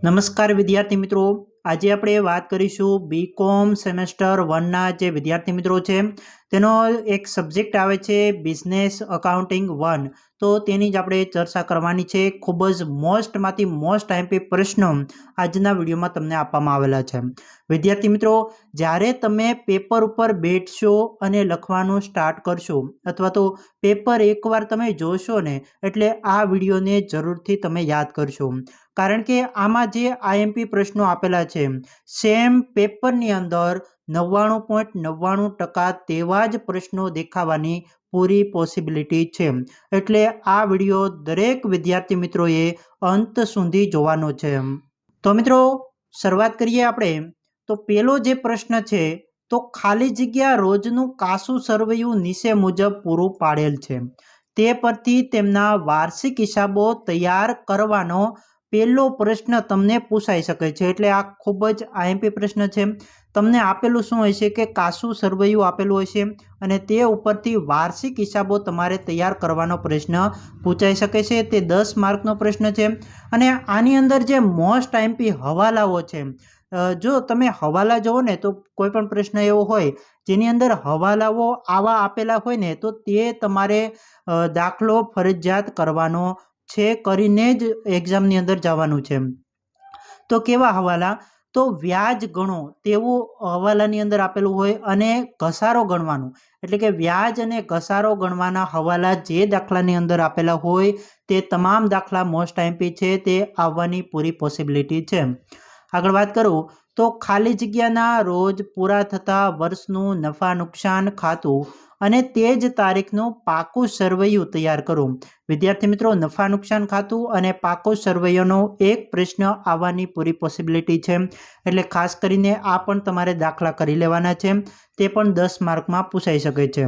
નમસ્કાર વિદ્યાર્થી મિત્રો, આજે આપણે વાત કરીશું બીકોમ સેમેસ્ટર 1 ના જે વિદ્યાર્થી મિત્રો છે તેનો એક સબ્જેક્ટ આવે છે બિઝનેસ અકાઉન્ટિંગ 1। તો તેની જ આપણે ચર્ચા કરવાની છે। ખૂબ જ મોસ્ટમાંથી મોસ્ટ આઈએમપી પ્રશ્નો આજના વિડીયોમાં તમને આપવામાં આવેલા છે। વિદ્યાર્થી મિત્રો, જ્યારે તમે પેપર ઉપર બેઠશો અને લખવાનું સ્ટાર્ટ કરશો અથવા તો પેપર એકવાર તમે જોશો ને એટલે આ વિડીયોને જરૂરથી તમે યાદ કરશો, કારણ કે આમાં જે આઈએમપી પ્રશ્નો આપેલા છે સેમ પેપરની અંદર 99.99% તેવા જ પ્રશ્નો દેખાવાની પૂરી પોસિબિલિટી છે। એટલે આ વિડીયો દરેક વિદ્યાર્થી મિત્રોએ અંત સુધી જોવાનો છે। તો મિત્રો, શરૂઆત કરીએ આપણે। તો પહેલો જે પ્રશ્ન છે, તો ખાલી જગ્યા રોજનું કાસું સરવૈયું નીચે મુજબ પૂરું પાડેલ છે, તે પરથી તેમના વાર્ષિક હિસાબો તૈયાર કરવાનો પહેલો પ્રશ્ન તમને પૂછાઈ શકે છે। એટલે આ ખૂબ જ આઈએમપી પ્રશ્ન છે। તમને આપેલું શું હોય છે કે કાસું સરવૈયું આપેલું હોય છે અને તે ઉપરથી વાર્ષિક હિસાબો તમારે તૈયાર કરવાનો પ્રશ્ન પૂછાઈ શકે છે। તે 10 માર્કનો પ્રશ્ન છે અને આની અંદર જે મોસ્ટ આઈએમપી હવાલાઓ છે, જો તમે હવાલા જુઓ ને તો કોઈ પણ પ્રશ્ન એવો હોય જેની અંદર હવાલાઓ આવા આપેલા હોય ને તો તે તમારે દાખલો ફરજિયાત કરવાનો છે, કરીને જ એક્ઝામની અંદર જવાનું છે। તો કેવા હવાલા? તો વ્યાજ ગણો તેવું હવાલાની અંદર આપેલું હોય અને ઘસારો ગણવાનું, એટલે કે વ્યાજ અને ઘસારો ગણવાના હવાલા જે દાખલાની અંદર આપેલા હોય તે તમામ દાખલા મોસ્ટ આઈએમપી છે, તે આવવાની પૂરી પોસિબિલિટી છે। આગળ વાત કરું તો ખાલી જગ્યાના રોજ પૂરા થતા વર્ષનું નફા નુકસાન ખાતું અને તે જ તારીખનું પાકું સરવૈયું તૈયાર કરો। વિદ્યાર્થી મિત્રો, નફા નુકસાન ખાતું અને પાકું સરવૈયાનો એક પ્રશ્ન આવવાની પૂરી પોસિબિલિટી છે, એટલે ખાસ કરીને આ પણ તમારે દાખલા કરી લેવાના છે, તે પણ 10 માર્કમાં પૂછાઈ શકે છે।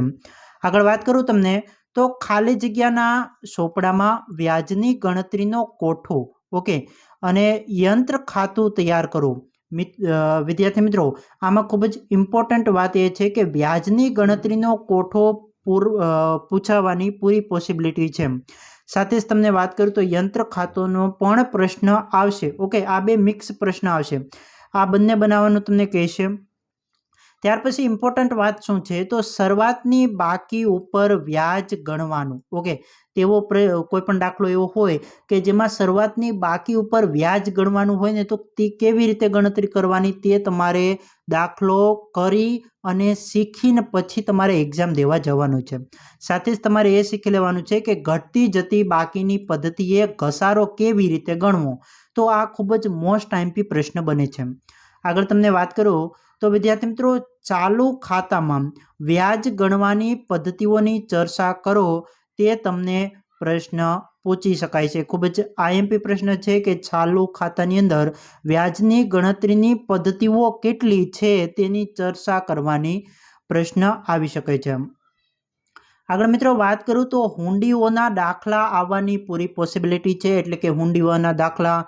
આગળ વાત કરું તમને તો ખાલી જગ્યાના સોપડામાં વ્યાજની ગણતરીનો કોઠો, ઓકે, અને યંત્ર ખાતું તૈયાર કરો। વિદ્યાર્થી મિત્રો, આમાં ખૂબ જ ઇમ્પોર્ટન્ટ વાત એ છે કે વ્યાજની ગણતરીનો કોઠો પૂછાવાની પૂરી પોસિબિલિટી છે। સાથે જ તમને વાત કરું તો યંત્ર ખાતોનો પણ પ્રશ્ન આવશે, ઓકે, આ બે મિક્સ પ્રશ્ન આવશે, આ બંને બનાવવાનું તમને કહેશે। ત્યાર પછી ઇમ્પોર્ટન્ટ વાત શું છે, તો શરૂઆતની બાકી ઉપર વ્યાજ ગણવાનું, ઓકે, તેવો કોઈ પણ દાખલો એવો હોય કે જેમાં શરૂઆતની બાકી ઉપર વ્યાજ ગણવાનું હોય ને તો તે કેવી રીતે ગણતરી કરવાની તે તમારે દાખલો કરી અને શીખીને પછી તમારે એક્ઝામ દેવા જવાનું છે। સાથે જ તમારે એ શીખી લેવાનું છે કે ઘટતી જતી બાકીની પદ્ધતિએ ઘસારો કેવી રીતે ગણવો, તો આ ખૂબ જ મોસ્ટ આઈએમપી પ્રશ્ન બને છે। આગળ તમને વાત કરું તો વિદ્યાર્થી મિત્રો, ચાલુ ખાતામાં વ્યાજ ગણવાની પદ્ધતિઓની ચર્ચા કરો, તે તમને પ્રશ્ન પૂછી શકાય છે। ખૂબ જ આઈએમપી પ્રશ્ન છે કે ચાલુ ખાતાની અંદર વ્યાજની ગણતરીની પદ્ધતિઓ કેટલી છે તેની ચર્ચા કરવાની પ્રશ્ન આવી શકે છે। આગળ મિત્રો વાત કરું તો હુંડીઓના દાખલા આવવાની પૂરી પોસિબિલિટી છે, એટલે કે હુંડીઓના દાખલા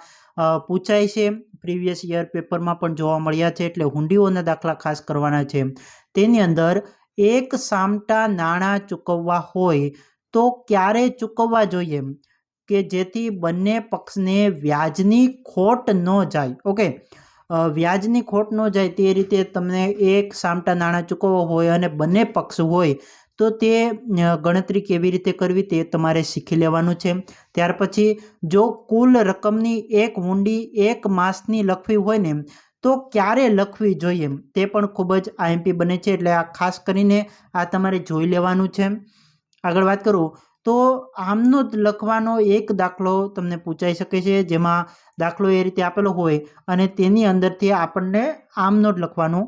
પૂછાય છે, પ્રીવિયસ યર પેપરમાં પણ જોવા મળ્યા છે, એટલે હુંડીઓના દાખલા ખાસ કરવાના છે। તેની અંદર એક સામટા નાણાં ચૂકવવા હોય તો ક્યારે ચૂકવવા જોઈએ કે જેથી બંને પક્ષને વ્યાજની ખોટ ન જાય, ઓકે, વ્યાજની ખોટ ન જાય તે રીતે તમને એક સામટા નાણાં ચૂકવવા હોય અને બંને પક્ષ હોય તો તે ગણતરી કેવી રીતે કરવી તે તમારે શીખી લેવાનું છે। ત્યાર પછી જો કુલ રકમની એક હુંડી એક માસની લખવી હોય ને તો ક્યારે લખવી જોઈએ તે પણ ખૂબ જ આઈએમપી બને છે, એટલે આ ખાસ કરીને આ તમારે જોઈ લેવાનું છે। આગળ વાત કરું તો આમનો જ લખવાનો એક દાખલો તમને પૂછાઈ શકે છે, જેમાં દાખલો એ રીતે આપેલો હોય અને તેની અંદરથી આપણને આમનો જ લખવાનું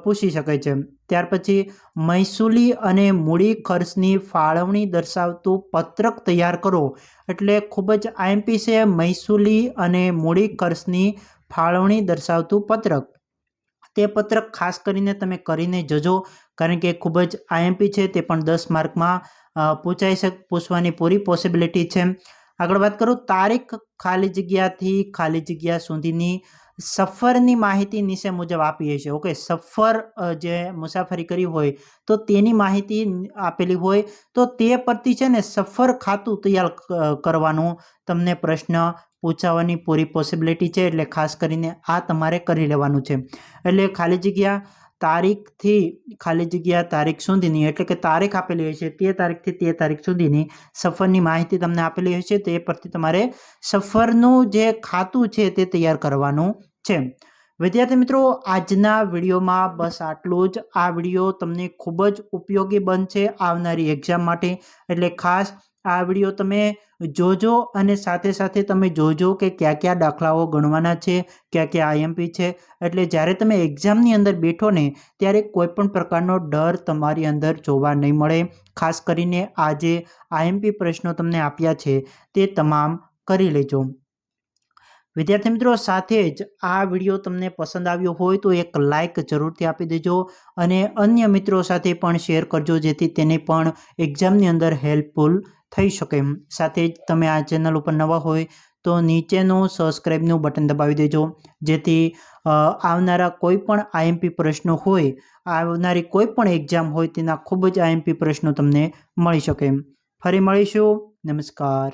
પૂછી શકે છે। ત્યાર પછી મહેસૂલી અને મૂડી ખર્ચની ફાળવણી દર્શાવતું પત્રક તૈયાર કરો, એટલે ખૂબ જ આઈએમપી છે મહેસૂલી અને મૂડી ખર્ચની ફાળવણી દર્શાવતું પત્રક। તે પત્રક ખાસ કરીને તમે કરીને જજો, કારણ કે ખૂબ જ આઈએમપી છે, તે પણ 10 માર્કમાં પૂછવાની પૂરી પોસિબિલિટી છે। આગળ વાત કરું તારીખ ખાલી જગ્યાથી ખાલી જગ્યા સુધીની સફરની માહિતી નીચે મુજબ આપી છે, ઓકે, સફર જે મુસાફરી કરી હોય તો તેની માહિતી આપેલી હોય તો તે પરથી છે ને સફર ખાતું તૈયાર કરવાનું તમને પ્રશ્ન પૂછાવાની પૂરી પોસિબિલિટી છે, એટલે ખાસ કરીને આ તમારે કરી લેવાનું છે. એટલે ખાલી જગ્યા તારીખથી ખાલી જગ્યા તારીખ સુધીની, એટલે કે તારીખ આપેલી હોય છે તે તારીખથી તે તારીખ સુધીની સફરની માહિતી તમને આપેલી હોય છે. તે પરથી તમારે સફરનું જે ખાતું છે તે તૈયાર કરવાનું છે. વિદ્યાર્થી મિત્રો, આજના વિડીયોમાં બસ આટલું જ. આ વિડીયો તમને ખૂબ જ ઉપયોગી બનશે આવનારી એક્ઝામ માટે, એટલે ખાસ આ વિડીયો તમે જોજો અને સાથે સાથે તમે જોજો કે કયા કયા દાખલાઓ ગણવાના છે, કયા કયા આઈએમપી છે. એટલે જ્યારે તમે એક્ઝામની અંદર બેઠો ને ત્યારે કોઈ પણ પ્રકારનો ડર તમારી અંદર જોવા નહીં મળે. ખાસ કરીને આ જે આઈએમપી પ્રશ્નો તમને આપ્યા છે તે તમામ કરી લેજો. વિદ્યાર્થી મિત્રો, સાથે જ આ વિડીયો તમને પસંદ આવ્યો હોય તો એક લાઇક જરૂરથી આપી દેજો અને અન્ય મિત્રો સાથે પણ શેર કરજો, જેથી તેને પણ એક્ઝામની અંદર હેલ્પફુલ થઈ શકે. સાથે જ તમે આ ચેનલ ઉપર નવા હોય તો નીચેનું સબસ્ક્રાઈબનું બટન દબાવી દેજો, જેથી આવનારા કોઈ પણ આઈએમપી પ્રશ્નો હોય, આવનારી કોઈ પણ એક્ઝામ હોય તેના ખૂબ જ આઈએમપી પ્રશ્નો તમને મળી શકે. ફરી મળીશું. નમસ્કાર.